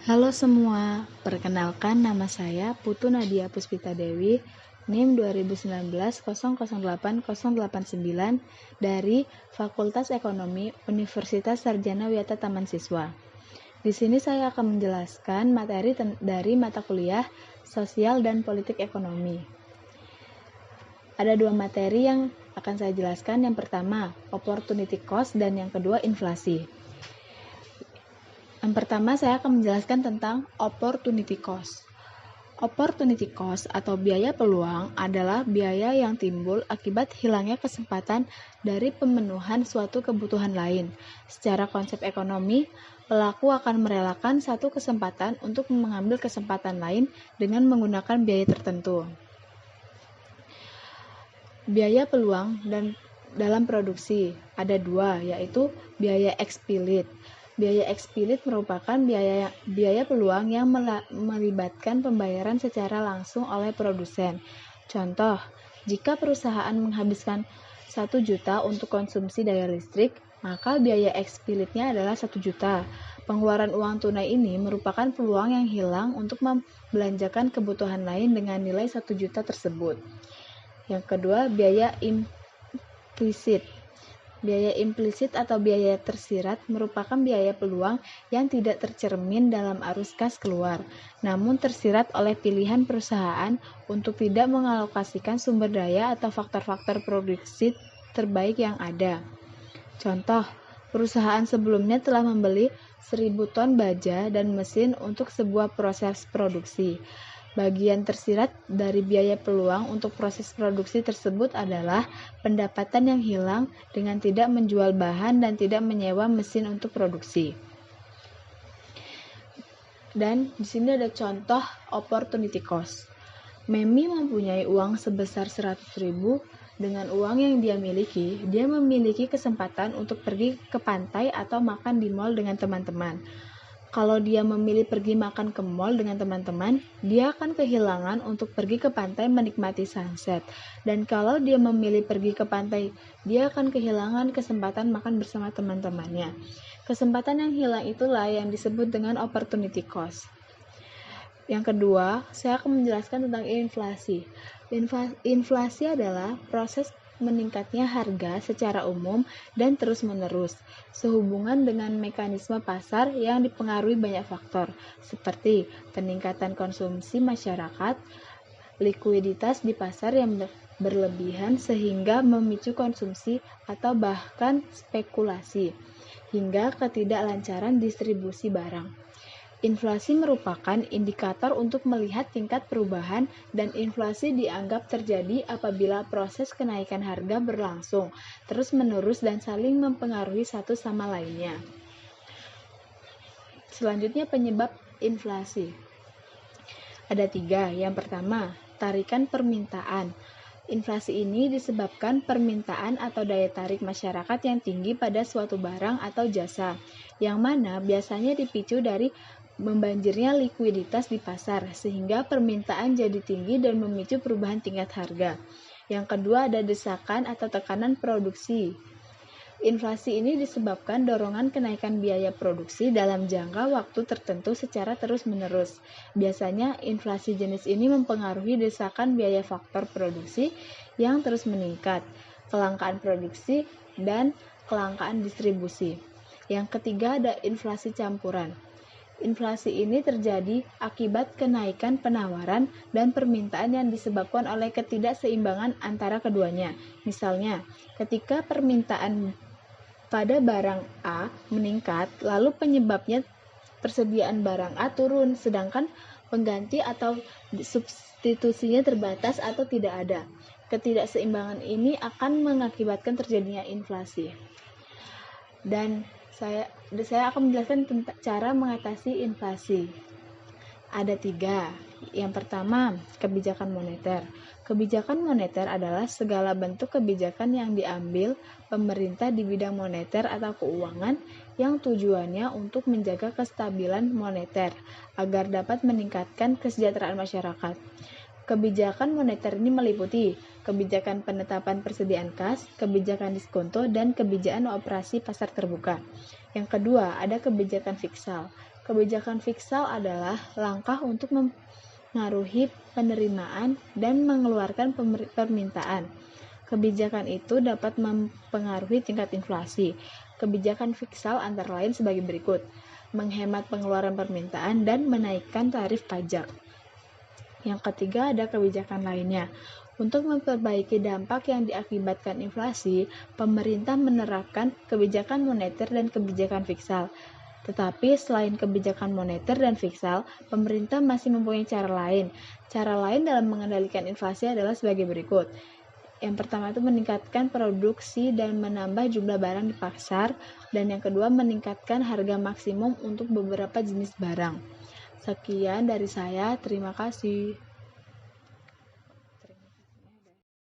Halo semua, perkenalkan nama saya Putu Nadia Puspita Dewi, NIM 2019 008089 dari Fakultas Ekonomi Universitas Sarjana Wiyata Taman Siswa. Di sini saya akan menjelaskan materi dari mata kuliah Sosial dan Politik Ekonomi. Ada dua materi yang akan saya jelaskan, yang pertama opportunity cost dan yang kedua inflasi. Yang pertama, saya akan menjelaskan tentang opportunity cost. Opportunity cost atau biaya peluang adalah biaya yang timbul akibat hilangnya kesempatan dari pemenuhan suatu kebutuhan lain. Secara konsep ekonomi, pelaku akan merelakan satu kesempatan untuk mengambil kesempatan lain dengan menggunakan biaya tertentu. Biaya peluang dan dalam produksi ada dua, yaitu biaya eksplisit. Biaya eksplisit merupakan biaya peluang yang melibatkan pembayaran secara langsung oleh produsen. Contoh, jika perusahaan menghabiskan 1 juta untuk konsumsi daya listrik, maka biaya eksplisitnya adalah 1 juta. Pengeluaran uang tunai ini merupakan peluang yang hilang untuk membelanjakan kebutuhan lain dengan nilai 1 juta tersebut. Yang kedua, biaya implisit. Biaya implisit atau biaya tersirat merupakan biaya peluang yang tidak tercermin dalam arus kas keluar, namun tersirat oleh pilihan perusahaan untuk tidak mengalokasikan sumber daya atau faktor-faktor produksi terbaik yang ada. Contoh, perusahaan sebelumnya telah membeli 1.000 ton baja dan mesin untuk sebuah proses produksi. Bagian tersirat dari biaya peluang untuk proses produksi tersebut adalah pendapatan yang hilang dengan tidak menjual bahan dan tidak menyewa mesin untuk produksi. Dan di sini ada contoh opportunity cost. Memi mempunyai uang sebesar 100.000. Dengan uang yang dia miliki, dia memiliki kesempatan untuk pergi ke pantai atau makan di mall dengan teman-teman. Kalau dia memilih pergi makan ke mall dengan teman-teman, dia akan kehilangan untuk pergi ke pantai menikmati sunset. Dan kalau dia memilih pergi ke pantai, dia akan kehilangan kesempatan makan bersama teman-temannya. Kesempatan yang hilang itulah yang disebut dengan opportunity cost. Yang kedua, saya akan menjelaskan tentang inflasi. Inflasi adalah proses meningkatnya harga secara umum dan terus-menerus, sehubungan dengan mekanisme pasar yang dipengaruhi banyak faktor, seperti peningkatan konsumsi masyarakat, likuiditas di pasar yang berlebihan sehingga memicu konsumsi atau bahkan spekulasi, hingga ketidaklancaran distribusi barang. Inflasi merupakan indikator untuk melihat tingkat perubahan, dan inflasi dianggap terjadi apabila proses kenaikan harga berlangsung terus-menerus dan saling mempengaruhi satu sama lainnya. Selanjutnya, penyebab inflasi. Ada 3. Yang pertama, tarikan permintaan. Inflasi ini disebabkan permintaan atau daya tarik masyarakat yang tinggi pada suatu barang atau jasa, yang mana biasanya dipicu dari membanjirnya likuiditas di pasar, sehingga permintaan jadi tinggi dan memicu perubahan tingkat harga. Yang kedua, ada desakan atau tekanan produksi. Inflasi ini disebabkan dorongan kenaikan biaya produksi dalam jangka waktu tertentu secara terus-menerus. Biasanya, inflasi jenis ini mempengaruhi desakan biaya faktor produksi yang terus meningkat, kelangkaan produksi, dan kelangkaan distribusi. Yang ketiga, ada inflasi campuran. Inflasi ini terjadi akibat kenaikan penawaran dan permintaan yang disebabkan oleh ketidakseimbangan antara keduanya. Misalnya, ketika permintaan pada barang A meningkat, lalu penyebabnya persediaan barang A turun, sedangkan pengganti atau substitusinya terbatas atau tidak ada. Ketidakseimbangan ini akan mengakibatkan terjadinya inflasi. Dan saya akan menjelaskan tentang cara mengatasi inflasi. Ada 3. Yang pertama, kebijakan moneter. Kebijakan moneter adalah segala bentuk kebijakan yang diambil pemerintah di bidang moneter atau keuangan yang tujuannya untuk menjaga kestabilan moneter agar dapat meningkatkan kesejahteraan masyarakat. Kebijakan moneter ini meliputi kebijakan penetapan persediaan kas, kebijakan diskonto, dan kebijakan operasi pasar terbuka. Yang kedua, ada kebijakan fiskal. Kebijakan fiskal adalah langkah untuk mempengaruhi penerimaan dan mengeluarkan permintaan. Kebijakan itu dapat mempengaruhi tingkat inflasi. Kebijakan fiskal antara lain sebagai berikut: menghemat pengeluaran permintaan dan menaikkan tarif pajak. Yang ketiga ada kebijakan lainnya. Untuk memperbaiki dampak yang diakibatkan inflasi, pemerintah menerapkan kebijakan moneter dan kebijakan fiskal. Tetapi selain kebijakan moneter dan fiskal, pemerintah masih mempunyai cara lain. Cara lain dalam mengendalikan inflasi adalah sebagai berikut. Yang pertama itu meningkatkan produksi dan menambah jumlah barang di pasar, dan yang kedua meningkatkan harga maksimum untuk beberapa jenis barang. Sekian dari saya, terima kasih.